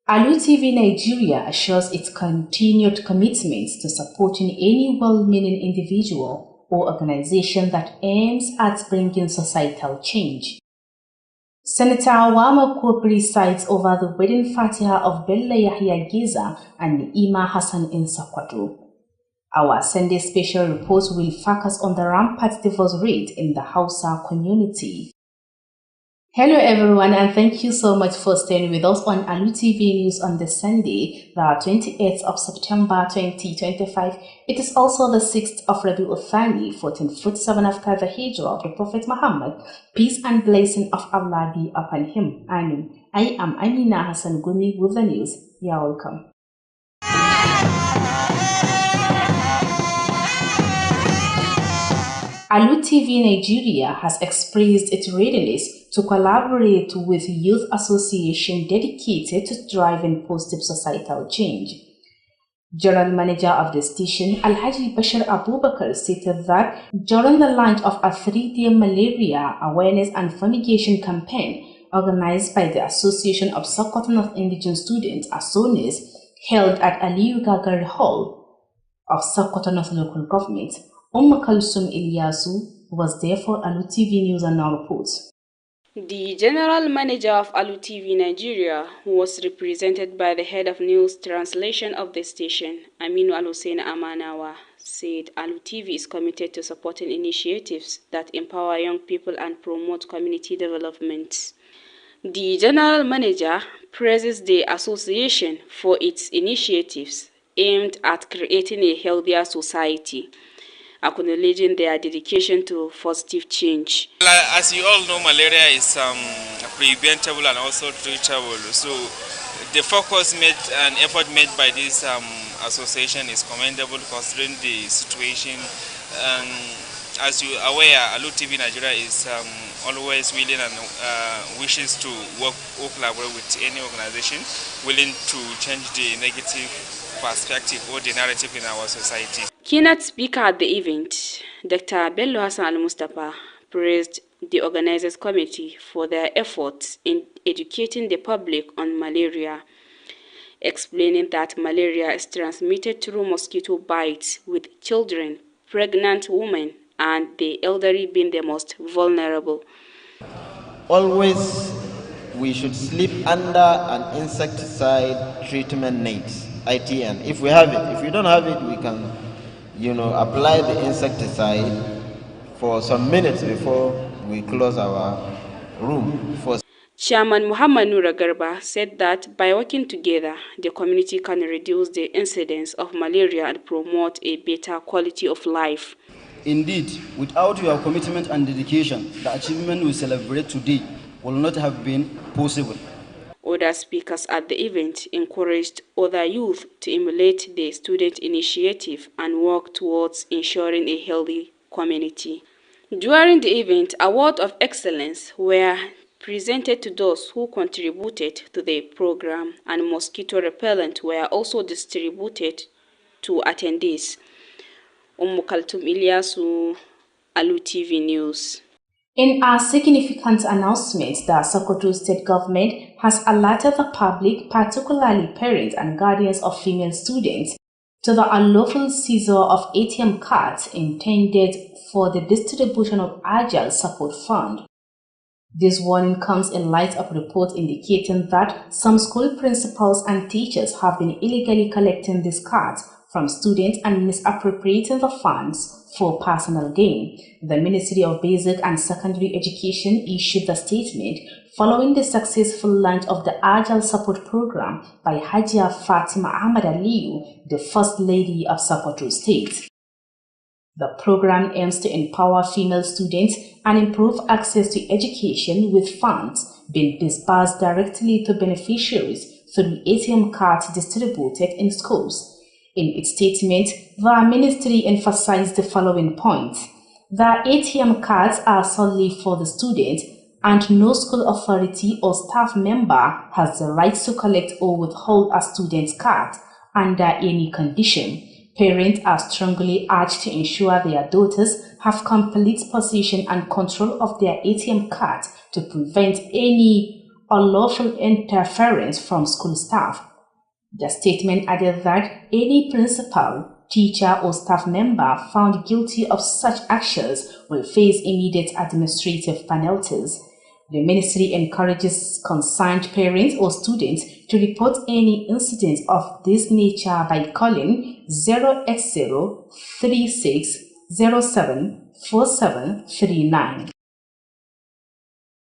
Alu Tv Nigeria assures its continued commitment to supporting any well-meaning individual or organization that aims at bringing societal change. Senator Awama presides over the wedding Fatiha of Bello Yahya Giza and Ima Hassan in Sokoto. Our Sunday special report will focus on the rampant divorce rate in the Hausa community. Hello everyone, and thank you so much for staying with us on Alu TV News on this Sunday, the 28th of September 2025. It is also the 6th of Rabiul Thani, 1447 after the Hijrah of the Prophet Muhammad. Peace and blessing of Allah be upon him. Amen. I am Amina Hassan Gumi with the news. You're welcome. Alu TV Nigeria has expressed its readiness to collaborate with youth association dedicated to driving positive societal change. General Manager of the station, Alhaji Bashir Abubakar, stated that during the launch of a 3-day malaria awareness and fumigation campaign organized by the Association of Sokoto North Indigenous Students, ASONIS, held at Aliyu Gagar Hall of Sokoto North Local Government, Kalsum Ilyasu was there for Alu TV News and now reports. The General Manager of Alu TV Nigeria, who was represented by the Head of News Translation of the station, Aminu Al-Hussein Amanawa, said Alu TV is committed to supporting initiatives that empower young people and promote community development. The General Manager praises the association for its initiatives aimed at creating a healthier society, acknowledging their dedication to positive change. As you all know, malaria is preventable and also treatable. So the focus made and effort made by this association is commendable considering the situation. As you are aware, Alu TV Nigeria is always willing and wishes to work or collaborate with any organization willing to change the negative perspective or the narrative in our society. Keynote speaker at the event, Dr. Bello Hassan Al-Mustafa, praised the organizers committee for their efforts in educating the public on malaria, explaining that malaria is transmitted through mosquito bites, with children, pregnant women, and the elderly being the most vulnerable. Always we should sleep under an insecticide treatment net, ITN. If we have it, if we don't have it, we can apply the insecticide for some minutes before we close our room. Chairman Muhammad Noura Garba said that by working together, the community can reduce the incidence of malaria and promote a better quality of life. Indeed, without your commitment and dedication, the achievement we celebrate today will not have been possible. Other speakers at the event encouraged other youth to emulate the student initiative and work towards ensuring a healthy community. During the event, awards of excellence were presented to those who contributed to the program, and mosquito repellent were also distributed to attendees. Kaltum Ilyasu, Alu TV News. In a significant announcement, the Sokoto State Government has alerted the public, particularly parents and guardians of female students, to the unlawful seizure of ATM cards intended for the distribution of Agile Support Fund. This warning comes in light of reports indicating that some school principals and teachers have been illegally collecting these cards from students and misappropriating the funds for personal gain. The Ministry of Basic and Secondary Education issued the statement following the successful launch of the Agile Support Program by Hajia Fatima Ahmad Aliyu, the First Lady of Sokoto State. The program aims to empower female students and improve access to education, with funds being disbursed directly to beneficiaries through ATM cards distributed in schools. In its statement, the ministry emphasized the following points: the ATM cards are solely for the student, and no school authority or staff member has the right to collect or withhold a student's card under any condition. Parents are strongly urged to ensure their daughters have complete possession and control of their ATM cards to prevent any unlawful interference from school staff. The statement added that any principal, teacher or staff member found guilty of such actions will face immediate administrative penalties. The ministry encourages concerned parents or students to report any incidents of this nature by calling 080-3607-4739.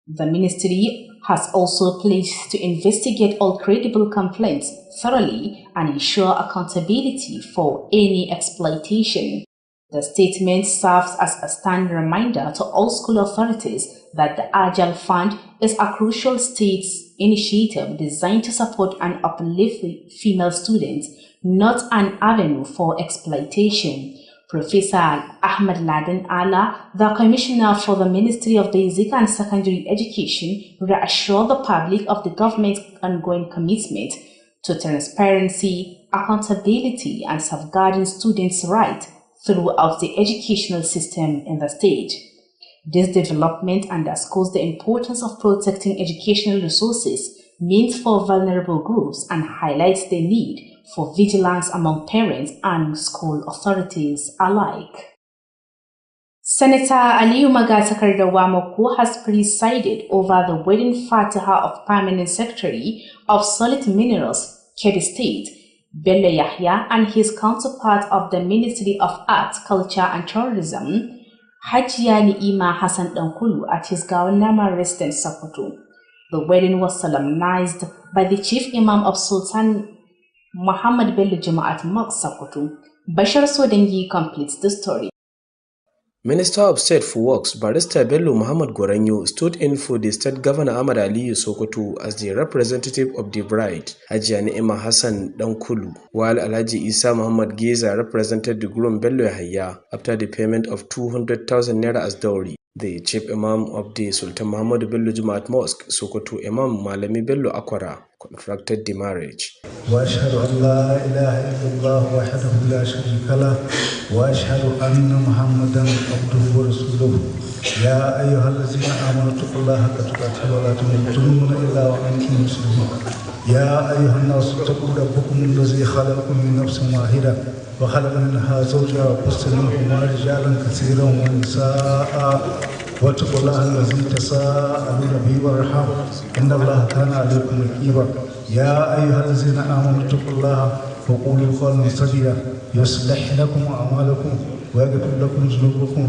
The ministry has also pledged to investigate all credible complaints thoroughly and ensure accountability for any exploitation. The statement serves as a stern reminder to all school authorities that the Agile Fund is a crucial state initiative designed to support and uplift female students, not an avenue for exploitation. Professor Ahmed Laden Allah, the Commissioner for the Ministry of Basic and Secondary Education, reassured the public of the government's ongoing commitment to transparency, accountability, and safeguarding students' rights throughout the educational system in the state. This development underscores the importance of protecting educational resources meant for vulnerable groups and highlights the need for vigilance among parents and school authorities alike. Senator Aliyu Magatakarda Wamoko has presided over the wedding Fatiha of Permanent Secretary of Solid Minerals, Kebbi State, Bello Yahya, and his counterpart of the Ministry of Arts, Culture and Tourism, Hajiya Ni'ima Hassan Dankulu, at his Gawanama residence, Sokoto. The wedding was solemnized by the Chief Imam of Sultan Muhammad Bello Jama'at Mosque, Sokoto. Bashar Sodengi completes the story. Minister of State for Works, Barrister Bello Muhammad Goranyo, stood in for the State Governor Ahmad Aliyu Sokoto as the representative of the bride, Hajiya Ni'ima Hassan Dankulu, while Alhaji Isa Muhammad Geza represented the groom Bello Yahya after the payment of 200,000 naira as dowry. The Chief Imam of the Sultan Muhammad Bello Jumaat Mosque, Sokoto, Imam Malami Bello Akwara, contracted the marriage. وأشهد أن لا إله إلا الله وحده لا شريك له وأشهد أن محمدا عبده ورسوله يا أيها الذين آمنوا اتقوا الله حق تقاته ولا تموتن إلا وأنتم مسلمون يا أيها الناس اتقوا ربكم الذي خلقكم من نفس واحدة وخلق منها زوجها وبث منهما رجالا كثيرا ونساء واتقوا الله الذي تساءلون به والأرحام إن الله كان عليكم رقيبا يا أيها الذين آمنوا اتقوا الله وقولوا قولا سديدا يصلح لكم أعمالكم ويغفر لكم ذنوبكم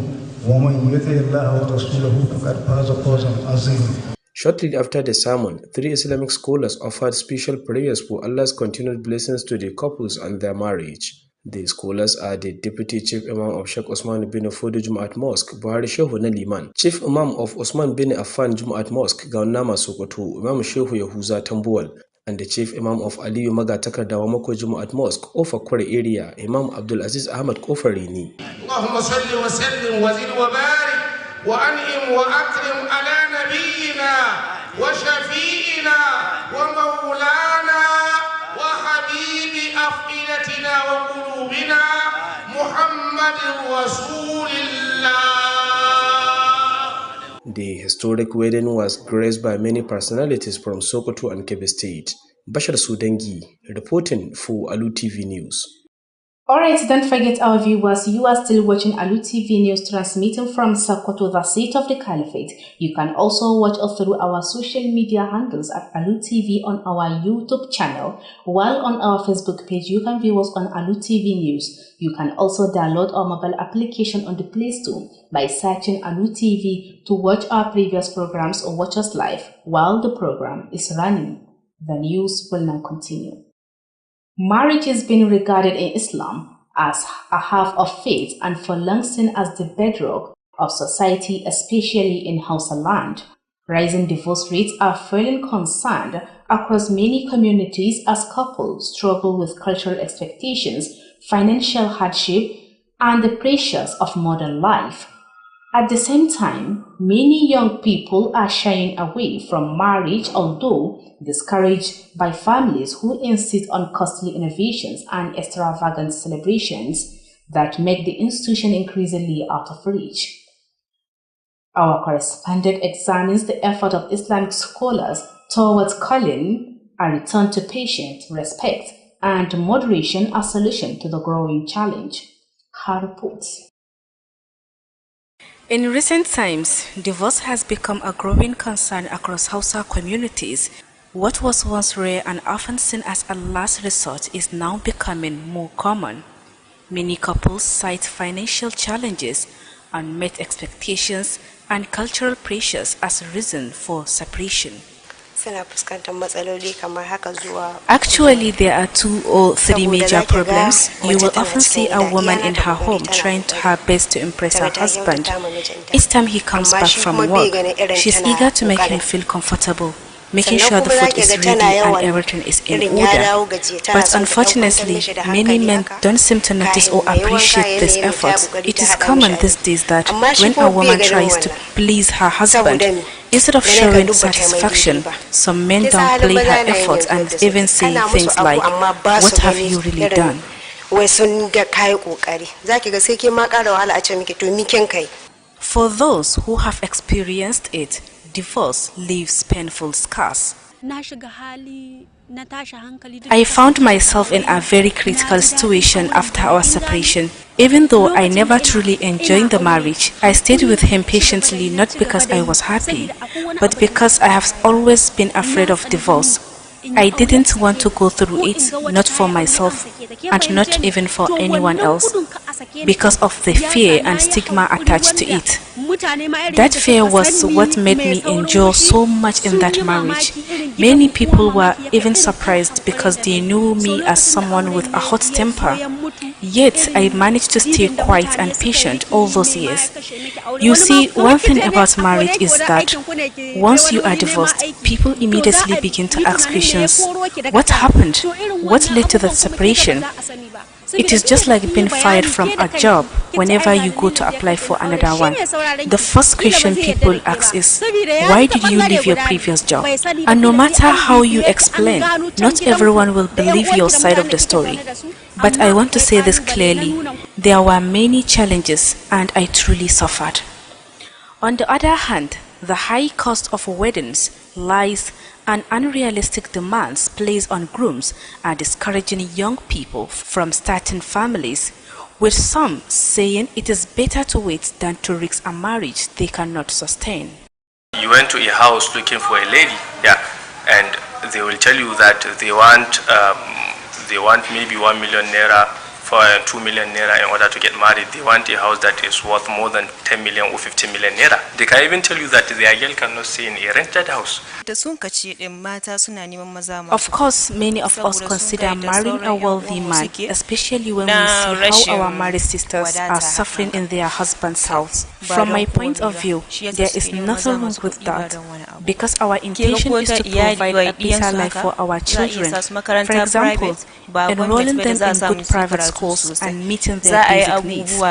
ومن يطع الله ورسوله فقد فاز فوزا عظيما. Shortly after the sermon, 3 Islamic scholars offered special prayers for Allah's continued blessings to the couples and their marriage. The scholars are the Deputy Chief Imam of Sheikh Osman bin Fodo Jumaat Mosque, Buhari Shehu na Liman, Chief Imam of Osman bin Affan Jumaat Mosque, Gaunama Sokoto, Imam Shehu Yahuza Tambuwal, and the Chief Imam of Aliyu Magatakarda Wamako Jumaat Mosque, Ofa Kware area, Imam Abdul Aziz Ahmad Kofarini. Allahumma salli wa sallim wa zid wa barik wa an'im wa akrim ala nabiyyina wa shafi'ina wa maulana wa habibi afidatina wa qulubina Muhammadur Rasulillah. The historic wedding was graced by many personalities from Sokoto and Kebbi State. Bashar Sudengi, reporting for Alu TV News. Alright, don't forget our viewers, you are still watching Alu TV News transmitting from Sokoto, the seat of the Caliphate. You can also watch us through our social media handles at Alu TV on our YouTube channel, while on our Facebook page you can view us on Alu TV News. You can also download our mobile application on the Play Store by searching Alu TV to watch our previous programs or watch us live while the program is running. The news will now continue. Marriage is being regarded in Islam as a half of faith and for long seen as the bedrock of society, especially in Hausa land. Rising divorce rates are fueling concern across many communities as couples struggle with cultural expectations, financial hardship, and the pressures of modern life. At the same time, many young people are shying away from marriage, although discouraged by families who insist on costly innovations and extravagant celebrations that make the institution increasingly out of reach. Our correspondent examines the effort of Islamic scholars towards calling a return to patience, respect, and moderation as solution to the growing challenge, her reports. In recent times, divorce has become a growing concern across Hausa communities. What was once rare and often seen as a last resort is now becoming more common. Many couples cite financial challenges, unmet expectations, and cultural pressures as a reason for separation. Actually, there are 2 or 3 major problems. You will often see a woman in her home trying her best to impress her husband. Each time he comes back from work, she's eager to make him feel comfortable, making sure the food is ready and everything is in order. But unfortunately, many men don't seem to notice or appreciate these efforts. It is common these days that when a woman tries to please her husband, instead of showing satisfaction, some men downplay her efforts and even say things like, "What have you really done?" For those who have experienced it, divorce leaves painful scars. I found myself in a very critical situation after our separation. Even though I never truly enjoyed the marriage, I stayed with him patiently, not because I was happy, but because I have always been afraid of divorce. I didn't want to go through it, not for myself, and not even for anyone else, because of the fear and stigma attached to it. That fear was what made me endure so much in that marriage. Many people were even surprised because they knew me as someone with a hot temper. Yet, I managed to stay quiet and patient all those years. You see, one thing about marriage is that once you are divorced, people immediately begin to ask questions. What happened? What led to the separation? It is just like being fired from a job whenever you go to apply for another one. The first question people ask is, why did you leave your previous job? And no matter how you explain, not everyone will believe your side of the story. But I want to say this clearly, there were many challenges and I truly suffered. On the other hand, the high cost of weddings, lies, and unrealistic demands placed on grooms are discouraging young people from starting families, with some saying it is better to wait than to risk a marriage they cannot sustain. You went to a house looking for a lady, and they will tell you that they want maybe 1 million naira for 2 million naira in order to get married. They want a house that is worth more than 10 million or 15 million naira. They can even tell you that their girl cannot stay in a rented house. Of course, many of us consider marrying a wealthy man, especially when we see how our married sisters are suffering in their husband's house. From my point of view, there is nothing wrong with that, because our intention is to provide a better life for our children. For example, enrolling them in good private schools and meeting their basic needs.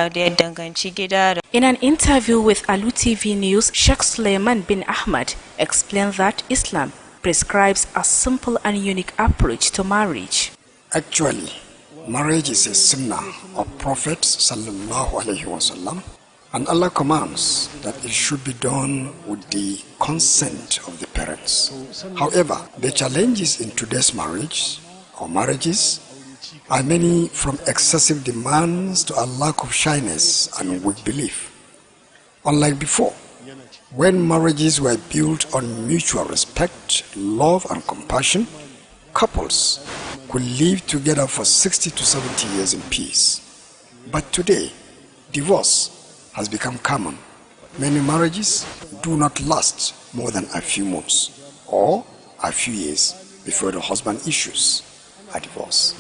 In an interview with Alu TV News, Sheikh Suleiman bin Ahmad explained that Islam prescribes a simple and unique approach to marriage. Actually, marriage is a sunnah of Prophet sallallahu alaihi wasallam, and Allah commands that it should be done with the consent of the parents. However, the challenges in today's marriage or marriages are many, from excessive demands to a lack of shyness and weak belief. Unlike before, when marriages were built on mutual respect, love and compassion, couples could live together for 60 to 70 years in peace. But today, divorce has become common. Many marriages do not last more than a few months or a few years before the husband issues a divorce.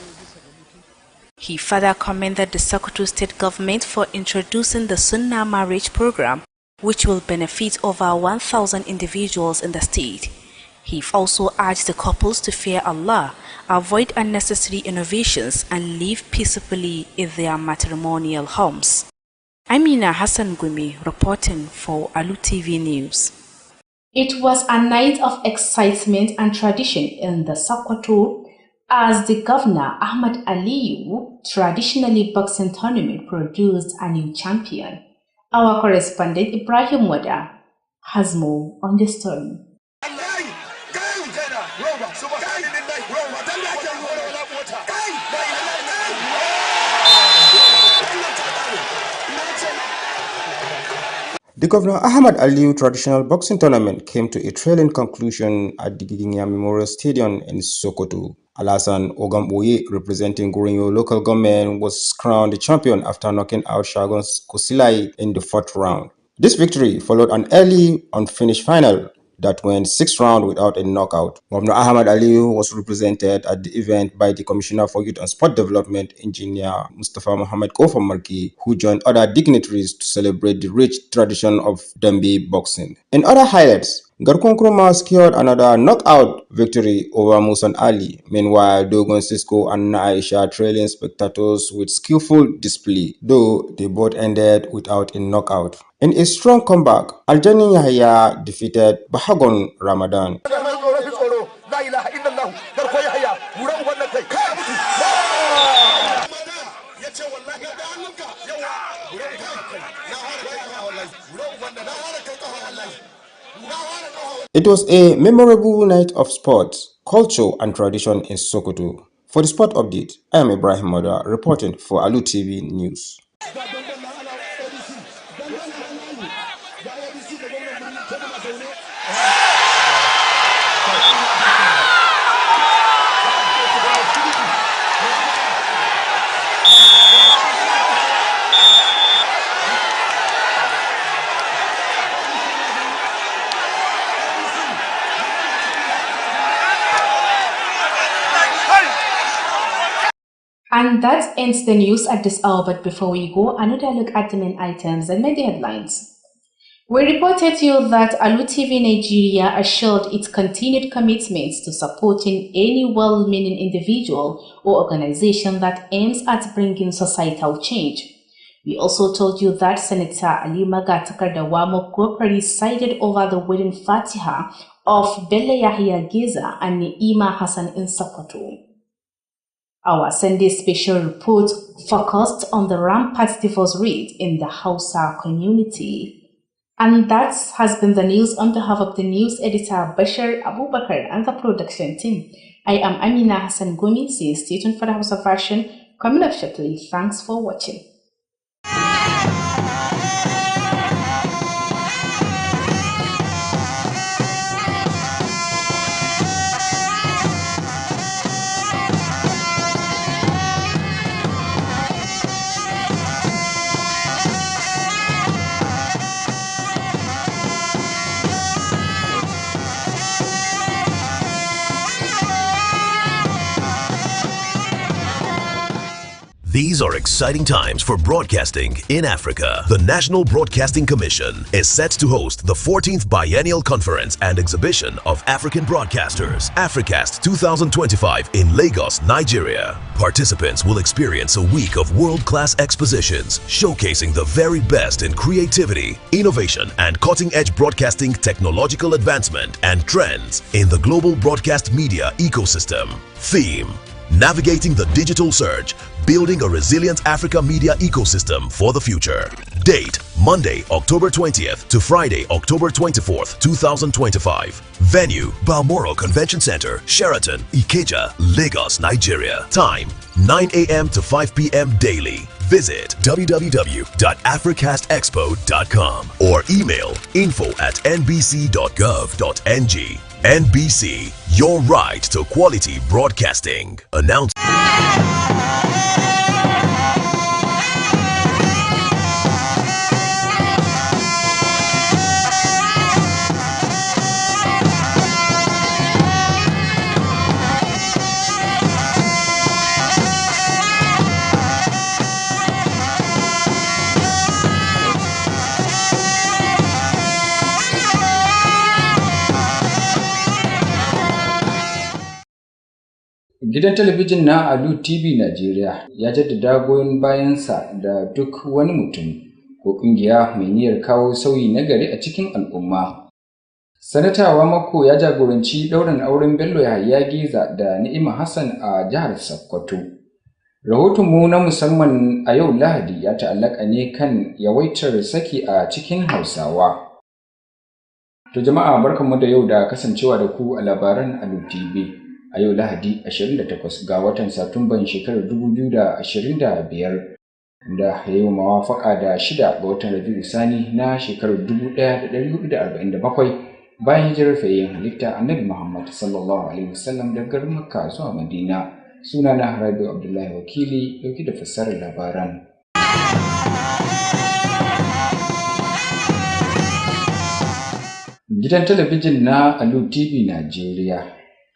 He further commended the Sokoto state government for introducing the Sunnah marriage program, which will benefit over 1,000 individuals in the state. He also urged the couples to fear Allah, avoid unnecessary innovations, and live peacefully in their matrimonial homes. Amina Hassan Gumi reporting for Alu TV News. It was a night of excitement and tradition in the Sokoto as the governor Ahmad Aliyu traditionally boxing tournament produced a new champion. Our correspondent Ibrahim Wada has more on the story. The Governor Ahmad Aliyu traditional boxing tournament came to a thrilling conclusion at the Giginya Memorial Stadium in Sokoto. Alasan Ogamboye, representing Gorinyo local government, was crowned the champion after knocking out Shagon's Kosilai in the 4th round. This victory followed an early unfinished final that went 6 rounds without a knockout. Governor Ahmad Aliyu was represented at the event by the Commissioner for Youth and Sport Development, Engineer Mustafa Muhammad Kofa Marki, who joined other dignitaries to celebrate the rich tradition of Dambe boxing. In other highlights, Garkon Nkrumah secured another knockout victory over Musan Ali. Meanwhile, Dogon Cisco and Aisha trailing spectators with skillful display, though they both ended without a knockout. In a strong comeback, Aljani Yahya defeated Bahagon Ramadan. It was a memorable night of sports, culture and tradition in Sokoto. For the sport update, I am Ibrahim Moda reporting for Alu TV News. And that ends the news at this hour, but before we go, another look at the main items and media headlines. We reported to you that Alu TV Nigeria assured its continued commitments to supporting any well-meaning individual or organization that aims at bringing societal change. We also told you that Senator Ali Magatakarda presided over the wedding Fatiha of Bello Yahya Geza and Ni'ima Hassan in Sokoto. Our Sunday special report focused on the rampant divorce rate in the Hausa community. And that has been the news on behalf of the news editor Bashir Abubakar and the production team. I am Amina Hassan Gumi. Stay tuned for the Hausa version coming up shortly. Thanks for watching. These are exciting times for broadcasting in Africa. The National Broadcasting Commission is set to host the 14th Biennial Conference and Exhibition of African Broadcasters, Africast 2025 in Lagos, Nigeria. Participants will experience a week of world-class expositions showcasing the very best in creativity, innovation, and cutting-edge broadcasting technological advancement and trends in the global broadcast media ecosystem. Theme: Navigating the Digital Surge, Building a Resilient Africa Media Ecosystem for the Future. Date: Monday, October 20th to Friday, October 24th, 2025. Venue: Balmoral Convention Center, Sheraton, Ikeja, Lagos, Nigeria. Time: 9 a.m. to 5 p.m. daily. Visit www.africastexpo.com or email info@nbc.gov.ng. NBC, your right to quality broadcasting. Announce. Gidan talabijin na Alu TV Nigeria ya jaddada goyon bayansa da duk wani mutum ko kungiya mai niyyar kawo sauyi na gari a cikin al'umma. Sanata Mako ya jagoranci ɗaurin auren Bello Yahya Geza da Ni'ima Hassan a jihar Sokoto. Rahotonmu na musamman a yau Lahadi ya ta'allaka ne kan yawaitar saki a cikin Hausawa. To jama'a barkanmu da yau da kasancewa da ku a labaran Alu TV. A yau Lahadi 28 ga watan Satumban shekarar 2025. da ya yi mawafaka da 6 ga watan Rabi'u Sani na shekarar 1447 bayan hijirar fayyan halitta Annabi Muhammad sallallahu alaihi wasallam daga garin Makka zuwa Madina. Sunana Rabi'u Abdullahi Wakili dauke da fassarar labaran. Gidan talabijin na Alu Tv Najeriya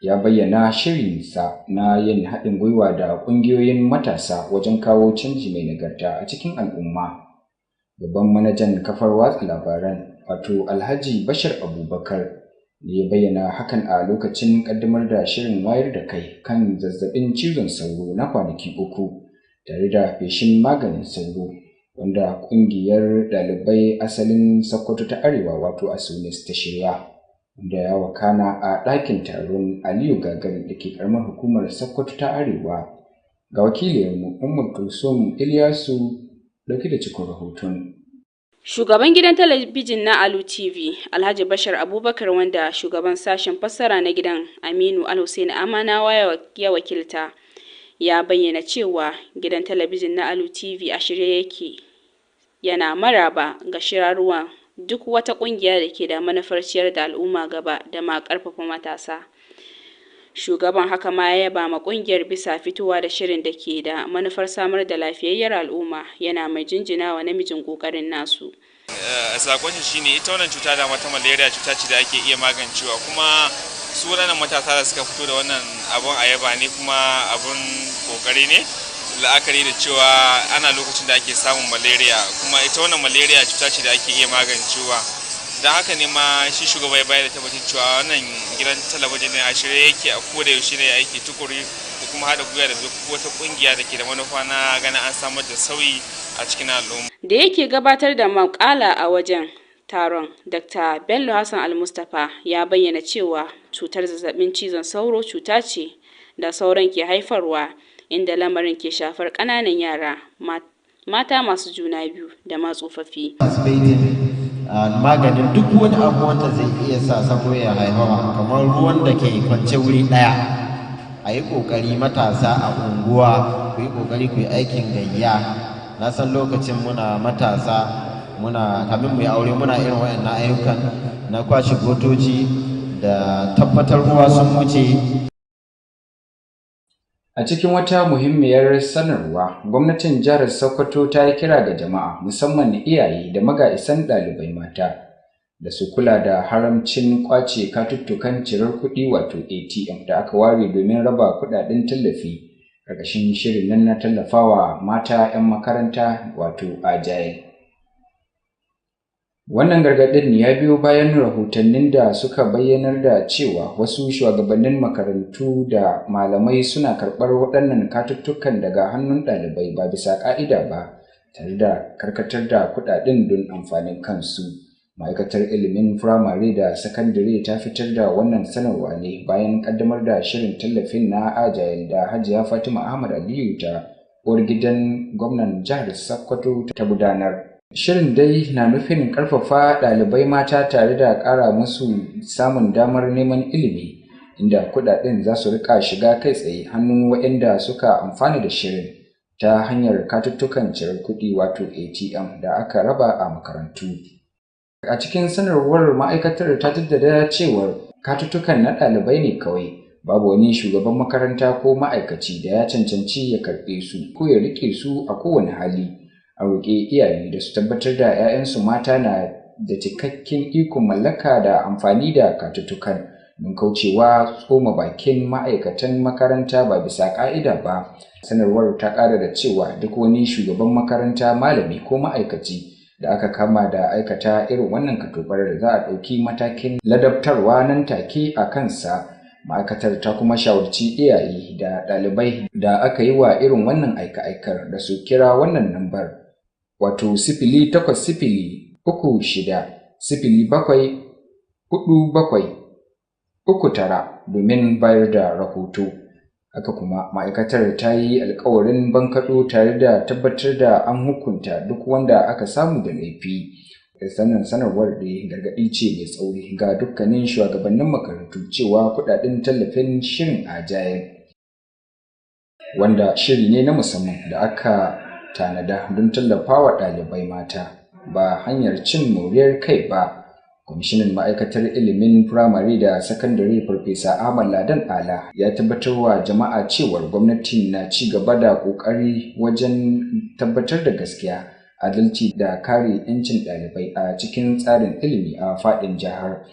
ya bayyana shirinsa na yin haɗin gwiwa da ƙungiyoyin matasa wajen kawo canji mai nagarta a cikin al'umma. Babban manajan kafar watsa labaran wato Alhaji Bashir Abubakar ne ya bayyana hakan a lokacin ƙaddamar da shirin wayar da kai kan zazzabin cizon sauro na kwanaki 3 tare da feshin maganin sauro, wanda ƙungiyar ɗalibai asalin Sokoto ta Arewa wato ASUNES ta shirya, da ya wakana a ɗakin taron Aliyu Gagari da ke ƙaramar hukumar Sokoto ta Arewa. Ga wakilinmu Umar Kulsum Ilyasu ɗauke da cikin rahoton. Shugaban gidan talabijin na Alu TV, Alhaji Bashir Abubakar, wanda shugaban sashen fassara na gidan Aminu Al-Hussein Amanawa ya wakilta, ya bayyana cewa gidan talabijin na Alu TV a shirye yake yana maraba ga shirarwan duk wata ƙungiya da ke da manufar ciyar da al'umma gaba da ma ƙarfafa matasa. Shugaban haka ma ya yaba ma ƙungiyar bisa fitowa da shirin da ke da manufar samar da lafiyayyar al'umma, yana mai jinjina wa namijin ƙoƙarin nasu. Sakon shi shine ita wannan cuta da mata malaria cuta ce da ake iya magancewa, kuma su waɗannan matasa da suka fito da wannan abun ayaba ne kuma abun ƙoƙari ne, la'akari da cewa ana lokacin da ake samun malaria, kuma ita wannan malaria cuta ce da ake iya magancewa. Don haka ne ma shi shugaba ya bayar da tabbacin cewa wannan gidan talabijin ne a shirye yake a koda yaushe ne aiki tukuri da kuma haɗa gwiwa da duk wata ƙungiya da ke da manufa na ganin an samar da sauyi a cikin al'umma. Da yake gabatar da maƙala a wajen taron, Dr. Bello Hassan Al-Mustapha ya bayyana cewa cutar zazzabin cizon sauro cuta ce da sauran ke haifarwa, inda lamarin ke shafar ƙananan yara, mata masu juna biyu da ma tsofaffi. Maganin duk wani abu wanda zai iya sa sauro ya haifawa, kamar ruwan da ke kwance wuri ɗaya. A yi ƙoƙari matasa a unguwa ku yi ƙoƙari ku yi aikin gayya. Na san lokacin muna matasa, kamin mu yi aure muna irin waɗannan ayyukan na kwashe gotoci da tabbatar ruwa sun wuce. A cikin wata muhimmiyar sanarwa, gwamnatin jihar Sokoto ta yi kira ga jama'a, musamman iyaye da maga'isan ɗalibai mata, da su kula da haramcin ƙwace katuttukan cirar kuɗi wato ATM da aka ware domin raba kuɗaɗen tallafi ƙarƙashin shirin nan na tallafawa mata 'yan makaranta wato Agile. Wannan gargaɗin ya biyo bayan rahotannin da suka bayyanar da cewa wasu shugabannin makarantu da malamai suna karɓar waɗannan katuttukan daga hannun ɗalibai ba bisa ƙa'ida ba, tare da karkatar da kuɗaɗen don amfanin kansu. Ma'aikatar ilimin firamare da sakandare ta fitar da wannan sanarwa ne bayan ƙaddamar da shirin tallafin na Agile da Hajiya Fatima Ahmad Aliyu ta uwar gidan gwamnan jihar Sokoto ta gudanar. Shirin dai na nufin ƙarfafa ɗalibai mata tare da ƙara musu samun damar neman ilimi, inda kuɗaɗen za su riƙa shiga kai tsaye hannun waɗanda suka amfana da shirin ta hanyar katuttukan cirar kuɗi wato ATM da aka raba a makarantu. A cikin sanarwar, ma'aikatar ta jaddada cewar katuttukan na ɗalibai ne kawai, babu wani shugaban makaranta ko ma'aikaci da ya cancanci ya karɓe su ko ya riƙe su a kowane hali. A roƙe iyaye da su tabbatar da 'ya'yansu mata na da cikakken ikon mallaka da amfani da katuttukan don kaucewa tsoma bakin ma'aikatan makaranta ba bisa ƙa'ida ba. Sanarwar ta ƙara da cewa duk wani shugaban makaranta, malami ko ma'aikaci da aka kama da aikata irin wannan katobar za a ɗauki matakin ladabtarwa nan take a kansa. Ma'aikatar ta kuma shawarci iyaye da ɗalibai da aka yi wa irin wannan aika-aikar da su kira wannan lambar, wato 0800-36-07-49 domin bayar da rahoto. Haka kuma ma'aikatar ta yi alkawarin bankaɗo tare da tabbatar da an hukunta duk wanda aka samu da laifi. Sannan sanarwar da gargaɗi ce mai tsauri ga dukkanin shugabannin makarantu cewa kuɗaɗen tallafin shirin Agile, wanda shiri ne na musamman da aka tanada don tallafawa ɗalibai mata ba hanyar cin moriyar kai ba. Kwamishinan ma'aikatar ilimin firamare da sakandare Farfesa Ahmad Ladan Ala ya tabbatar wa jama'a cewar gwamnati na ci gaba da ƙoƙari wajen tabbatar da gaskiya, adalci da kare 'yancin ɗalibai a cikin tsarin ilimi a faɗin jihar.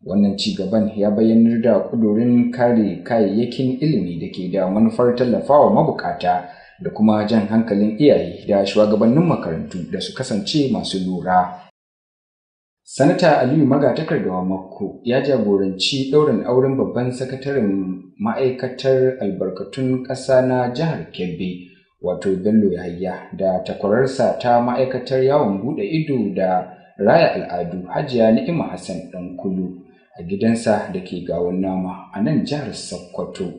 Wannan ci gaban ya bayyanar da ƙudurin kare kayayyakin ilimi da ke da manufar tallafawa mabukata da kuma jan hankalin iyaye da shugabannin makarantu da su kasance masu lura. Sanata Aliyu Magatakardawa Makko ya jagoranci ɗaurin auren babban sakataren ma'aikatar albarkatun ƙasa na jihar Kebbi, wato Bello Yahaya, da takwararsa ta ma'aikatar yawon buɗe ido da raya al'adu Hajiya Ni'ima Hassan Ɗankulu a gidansa da ke Gawon Nama a nan jihar Sokoto.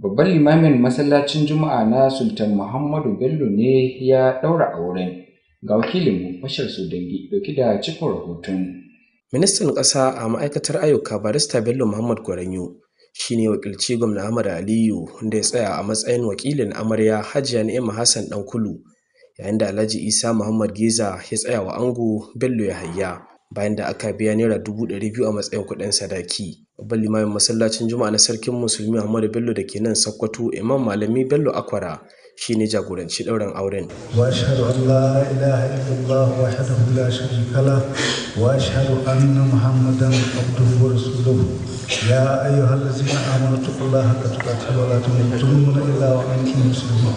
Babban limamin masallacin Juma'a na Sultan Muhammadu Bello ne ya ɗaura auren. Ga wakilinmu Bashir Sudangi dauki da cikin rahoton. Ministan ƙasa a ma'aikatar ayyuka Barista Bello Muhammad Gwaranyo shine wakilci gwamna Ahmad Aliyu da ya tsaya a matsayin wakilin amarya Hajiya Ni'ima Hassan Ɗankulu, yayin da Alhaji Isa Muhammad Geza ya tsaya wa ango Bello Yahaya bayan da aka biya naira 200,000 a matsayin kuɗin sadaki. Babban limamin masallacin Juma'a na Sarkin Musulmi Ahmadu Bello da ke nan Sokoto, Imam Malami Bello Akwara, shine jagoranci ɗaurin auren. Wa ashhadu an la ilaha illallah wahdahu la sharika lah wa ashhadu anna Muhammadan abduhu wa rasuluhu. Ya ayyuhallazina amanu taqullaha haqqa tuqatih wa la tamutunna illa wa antum muslimun.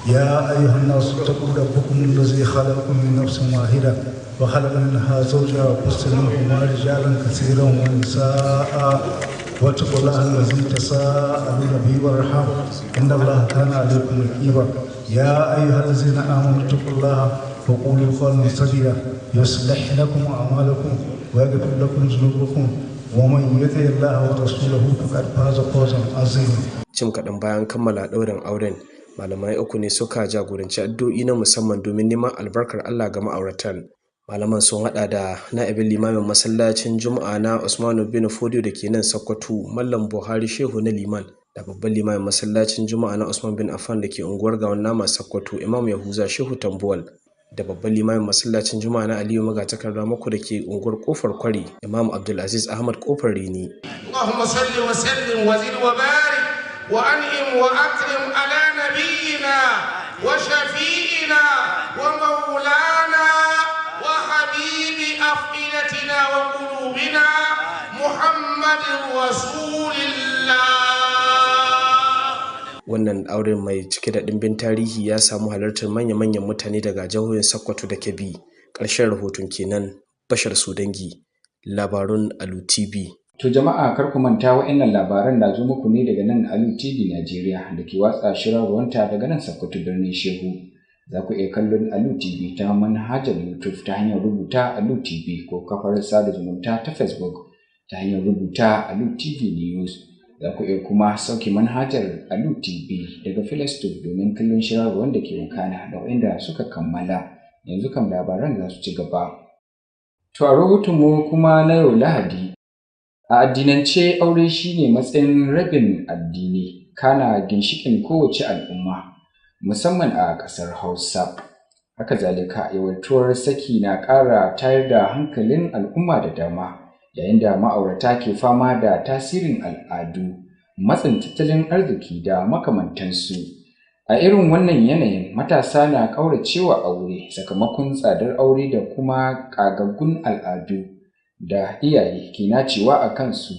Ya ayyuhan nasu taqu rabbakum allazi khalaqakum min nafsin wahidah wa khalaqa minha zawjaha wa bassa minhuma rijalan katsiran wa nisaa'a واتقوا الله الذي تساءلون به والارحام ان الله كان عليكم رقيبا. يا ايها الذين امنوا اتقوا الله وقولوا قولا سديدا يصلح لكم اعمالكم ويغفر لكم ذنوبكم ومن يطع الله ورسوله فقد فاز فوزا عظيما. Jim kaɗan bayan kammala ɗaurin auren, malamai uku ne suka jagoranci addu'o'i na musamman domin neman albarkar Allah ga ma'auratan. Malaman sun hada da na'ibin limamin masallacin Juma'a na Usmanu bin Fodio da ke nan Sokoto, Mallam Buhari Shehu na liman, da babban limamin masallacin Juma'a na Usman bin Affan da ke unguwar Gawon Nama Sokoto, Imam Yahuza Shehu Tambuwal, da babban limamin masallacin Juma'a na Aliyu Magatakardawa Makko da ke unguwar Kofar Kwari, Imam Abdulaziz Ahmad Kofar Rini. Allahumma salli wa sallim wa zid wa barik wa an'im wa akrim ala nabiyyina wa shafi'ina wa maulana حبيب أفئدتنا وقلوبنا محمد رسول الله. Wannan auren mai cike da ɗimbin tarihi ya samu halartar manya-manyan mutane daga jihohin Sokoto da Kebbi. Ƙarshen rahoton kenan. Bashir Sudangi, labarun Alu TV. To jama'a kar ku manta wa'annan labaran na zo muku ne daga nan Alu TV Najeriya da ke watsa shirarwanta daga nan Sokoto birnin Shehu. Za ku iya kallon Alu TV ta manhajar YouTube ta hanyar rubuta Alu TV ko kafar sada zumunta ta Facebook ta hanyar rubuta Alu TV News. Za ku iya kuma sauke manhajar Alu TV daga Play Store domin kallon shirarwar da ke wakana da waɗanda suka kammala. Yanzu kam labaran za su ci gaba. To a rahotonmu kuma na yau Lahadi, a addinance aure shine matsayin rabin addini, kana ginshikin kowace al'umma, musamman a ƙasar Hausa. Haka zalika yawaituwar saki na ƙara tayar da hankalin al'umma da dama, yayin da ma'aurata ke fama da tasirin al'adu, matsin tattalin arziki da makamantansu. A irin wannan yanayin matasa na ƙauracewa aure sakamakon tsadar aure da kuma ƙagaggun al'adu da iyaye ke nacewa a kansu,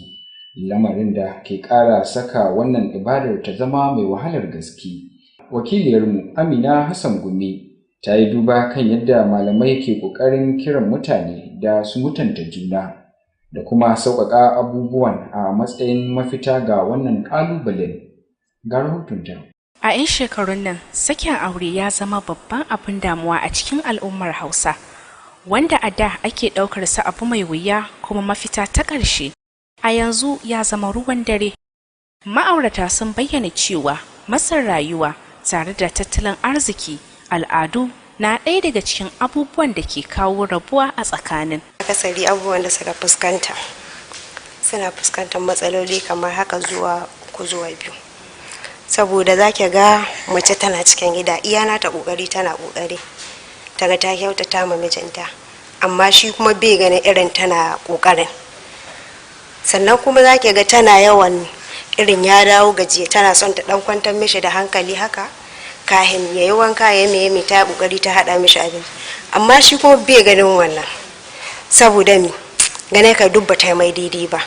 lamarin da ke ƙara saka wannan ibadar ta zama mai wahalar gaske. Wakiliyarmu Amina Hassan Gumi ta yi duba kan yadda malamai ke ƙoƙarin kiran mutane da su mutunta juna da kuma sauƙaƙa abubuwan a matsayin mafita ga wannan ƙalubalen. Ga rahotonta. A 'yan shekarun nan, sakin aure ya zama babban abin damuwa a cikin al'ummar Hausa, wanda a da ake ɗaukar sa abu mai wuya kuma mafita ta ƙarshe. A yanzu ya zama ruwan dare. Ma'aurata sun bayyana cewa matsin rayuwa tare da tattalin arziki, al'adu na ɗaya daga cikin abubuwan da ke kawo rabuwa a tsakanin. Akasari abubuwan da suka fuskanta suna fuskantar matsaloli kamar haka zuwa 3 zuwa 2. saboda zaki ga mace tana cikin gida iyana ta kokari tana kokari ta ga ta kyautata ma mijinta, amma shi kuma bai ganin irin tana kokarin. Sannan kuma zaki ga tana yawan irin ya dawo gajiya tana son ta dan kwantar mishi da hankali haka, kahin yayi wanka ya mai ta kokari ta hada mishi abinci, amma shi kuma bai ganin wannan saboda mi gane ka dubba ta mai daidai ba.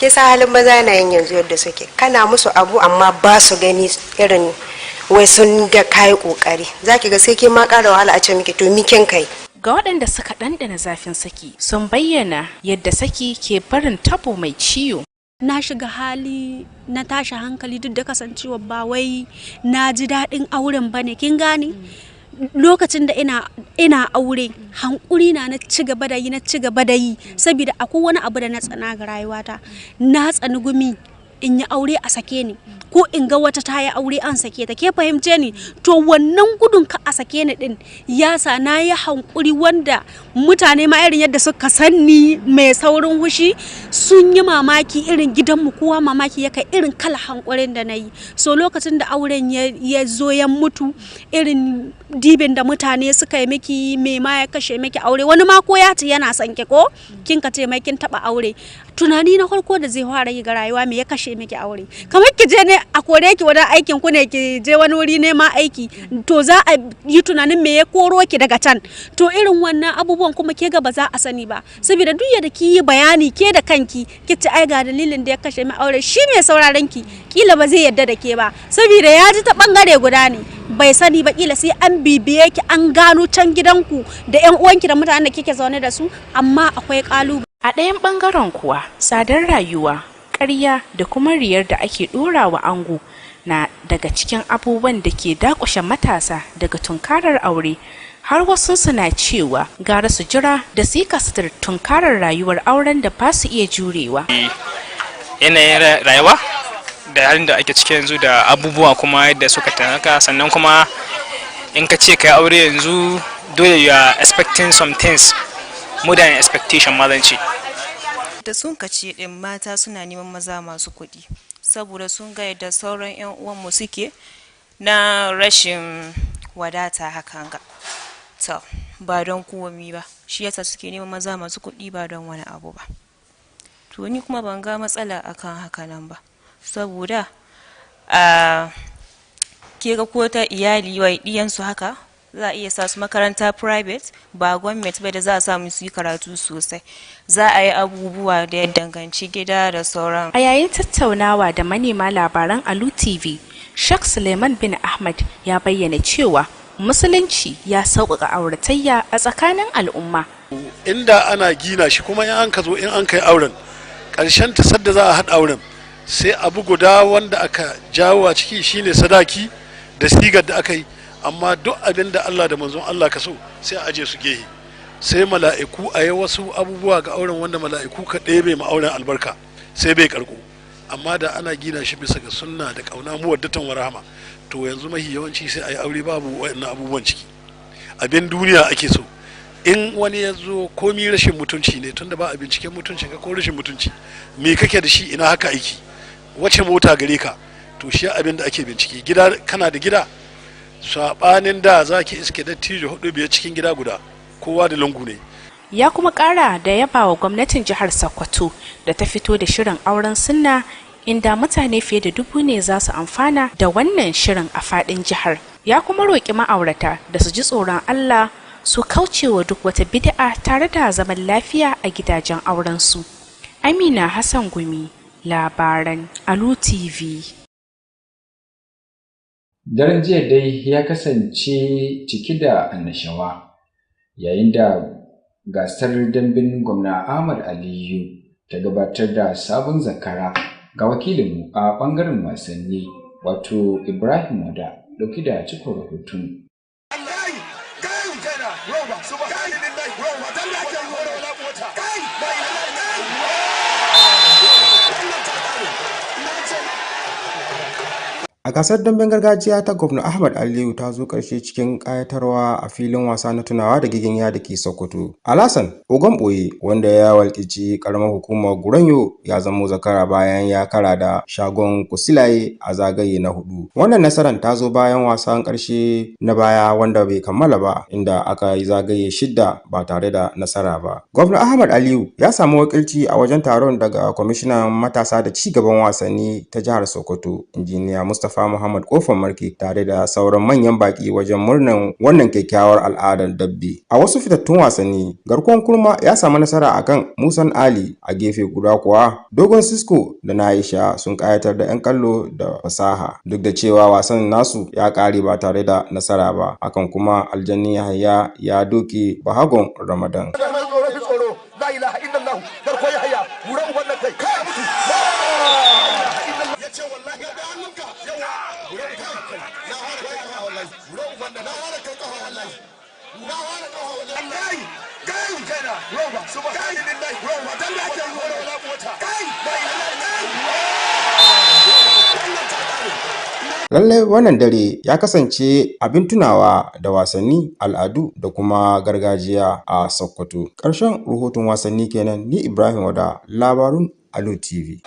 Ke sa halin maza na yin yanzu yadda suke, kana musu abu amma ba su gani irin wai sun ga kai kokari, zaki ga sai ke ma ƙara wahala a ce miki to mikin kai. Ga waɗanda suka ɗanɗana zafin saki sun bayyana yadda saki ke barin tabo mai ciwo. Na shiga hali na tashi hankali duk da kasancewa ba wai na ji daɗin auren bane, kin gane? Lokacin da ina aure hankuri na ci gaba da yi saboda akwai wani abu da na tsana ga rayuwata. Na tsani gumi in yi aure a sake ni, ko in ga wata ta yi aure an sake ta, ke fahimce ni? To wannan gudun ka a sake ni din ya sa na yi hankuri, wanda mutane ma irin yadda suka sanni mai saurin hushi sun yi mamaki, irin gidanmu kowa mamaki ya kai irin kala hankurin da na yi. So lokacin da auren ya zo ya mutu, irin dibin da mutane suka yi miki, mai ma ya kashe miki aure, wani ma ko ya ce yana son ki ko kin ka ce mai kin taba aure, tunani na farko da zai fara yi ga rayuwa me ya kashe miki aure. Kamar ki je ne a kore ki wajen aikin ku ne, ki je wani wuri ne ma aiki, to za a yi tunanin me ya koro ki daga can. To irin wannan abubuwan kuma ke ga ba za a sani ba, saboda duk yadda ki yi bayani ke da kanki ki ce ai ga dalilin da ya kashe mi aure, shi mai sauraron ki kila ba zai yadda da ke ba, saboda ya ji ta bangare guda ne, bai sani ba, kila sai an bibiye ki an gano can gidanku da yan uwanki da mutanen da kike zaune da su, amma akwai kalubale. A ɗayan ɓangaren kuwa, tsadar rayuwa, ƙarya da kuma riyar da ake ɗora wa ango na daga cikin abubuwan da ke dakushe matasa daga tunkarar aure. Har wasu suna cewa gara su jira da su yi kasar tunkarar rayuwar auren da ba su iya jurewa. Yanayin rayuwa da halin da ake cikin yanzu da abubuwa kuma yadda suka tanaka, sannan kuma in ka ce kai aure yanzu dole you are expecting some things more than expectation mazanci. Da sun kace din mata suna neman maza masu kuɗi saboda sun ga yadda sauran yan uwanmu suke na rashin wadata hakan ga. To ba don komi ba, shi yasa suke neman maza masu kuɗi ba don wani abu ba. To ni kuma ban ga matsala akan haka nan ba, saboda ke ga ko ta iyali wai diyansu haka za a iya sa su makaranta private ba gwamnati ba da za a samu su yi karatu sosai, za a yi abubuwa da ya danganci gida da sauran. A yayin tattaunawa da manema labaran Alu TV, Sheikh Suleiman bin Ahmad ya bayyana cewa musulunci ya sauƙaƙa auratayya a tsakanin al'umma. Inda ana gina shi kuma in an ka zo in an kai auren, ƙarshen ta sadda za a haɗa auren sai abu guda wanda aka jawo a ciki shine sadaki da sigar da aka yi, amma duk abin da Allah da manzon Allah ka so sai a aje su gehe, sai mala'iku a yi wasu abubuwa ga auren wanda mala'iku ka ɗebe ma auren albarka sai bai karko. Amma da ana gina shi bisa ga sunna da kauna muwaddatan wa rahama, to yanzu mahi yawanci sai a yi aure babu waɗannan abubuwan ciki. Abin duniya ake so, in wani ya zo komi rashin mutunci ne, tunda ba a binciken mutuncin ka ko rashin mutunci, me kake da shi, ina haka aiki, wace mota gare ka, to shi abin da ake bincike. Gida kana da gida, sabanin da zaki iske dattijo 4-5 cikin gida guda, kowa da lungu ne. Ya kuma kara da yaba wa gwamnatin jihar Sokoto da ta fito da shirin auren sunna, inda mutane fiye da 1000 ne za su amfana da wannan shirin a fadin jihar. Ya kuma roƙi ma'aurata da su ji tsoron Allah, su kaucewa duk wata bid'a tare da zaman lafiya a gidajen auren su. Amina Hassan Gumi, labaran Alu TV. Daren jiya dai ya kasance cike da annashawa yayin da gasar dambin gwamna Ahmad Aliyu ta gabatar da sabon zakara ga wakilinmu a ɓangaren wasanni wato Ibrahim Wada dauki da cikon rahoton. A A gasar damben gargajiya ta Gwamna Ahmad Aliyu ta zo ƙarshe cikin ƙayatarwa a filin wasa na tunawa da giginya da ke Sokoto. Alasan Ogamboye wanda ya walƙici ƙaramar hukumar Guranyo ya zamo zakara bayan ya kara da shagon Kusilaye a zagaye na 4. Wannan nasarar ta zo bayan wasan ƙarshe na baya wanda bai kammala ba, inda aka yi zagaye 6 ba tare da nasara ba. Gwamna Ahmad Aliyu ya samu wakilci a wajen taron daga kwamishinan matasa da ci gaban wasanni ta jihar Sokoto, injiniya Mustapha Muhammad Kofar Marke, tare da sauran manyan baki wajen murnan wannan kyakkyawar al'adar dabbe. A wasu fitattun wasanni, garkuwan kurma ya samu nasara akan Musan Ali, a gefe guda kuwa Dogon Sisko da Naisha sun kayatar da 'yan kallo da fasaha, duk da cewa wasan nasu ya kare ba tare da nasara ba. Hakan kuma Aljanni Yahaya ya doke Bahagon Ramadan. Lallai wannan dare ya kasance abin tunawa da wasanni, al'adu da kuma gargajiya a Sokoto. Ƙarshen rahoton wasanni kenan, ni Ibrahim Wada, labarun Alu TV.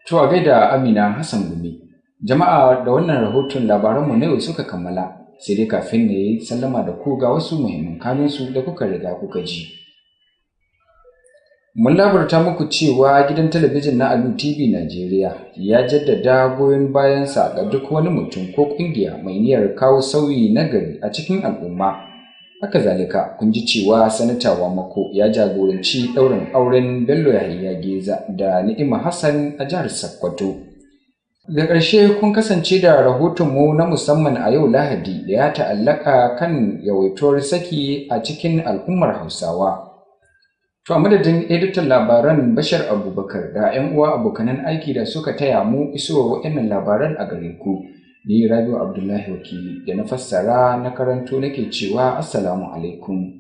To a gaida Amina Hassan Gumi. Jama'a, da wannan rahoton labaranmu na yau suka kammala, sai dai kafin na yi sallama da ku ga wasu muhimman kanunsu da kuka riga kuka ji. Mun labarta muku cewa gidan talabijin na Alu TV Najeriya ya jaddada goyon bayansa ga duk wani mutum ko ƙungiya mai niyyar kawo sauyi na gari a cikin al'umma. Haka zalika, kun ji cewa Sanata Wamako ya jagoranci ɗaurin auren Bello Yahaya Geza da Ni'ima Hassan a jihar Sokoto. Da ƙarshe, kun kasance da rahotonmu na musamman a yau Lahadi da ya ta'allaka kan yawaituwar saki a cikin al'ummar Hausawa. To a madadin editan labaran Bashar Abubakar da 'yan uwa abokanan aiki da suka taya mu isowa waɗannan labaran a gare ku, ni Rabiu Abdullahi Wakili da na fassara na karanto nake cewa Assalamu alaikum.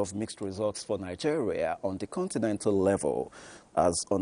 Of mixed results for Nigeria on the continental level, as on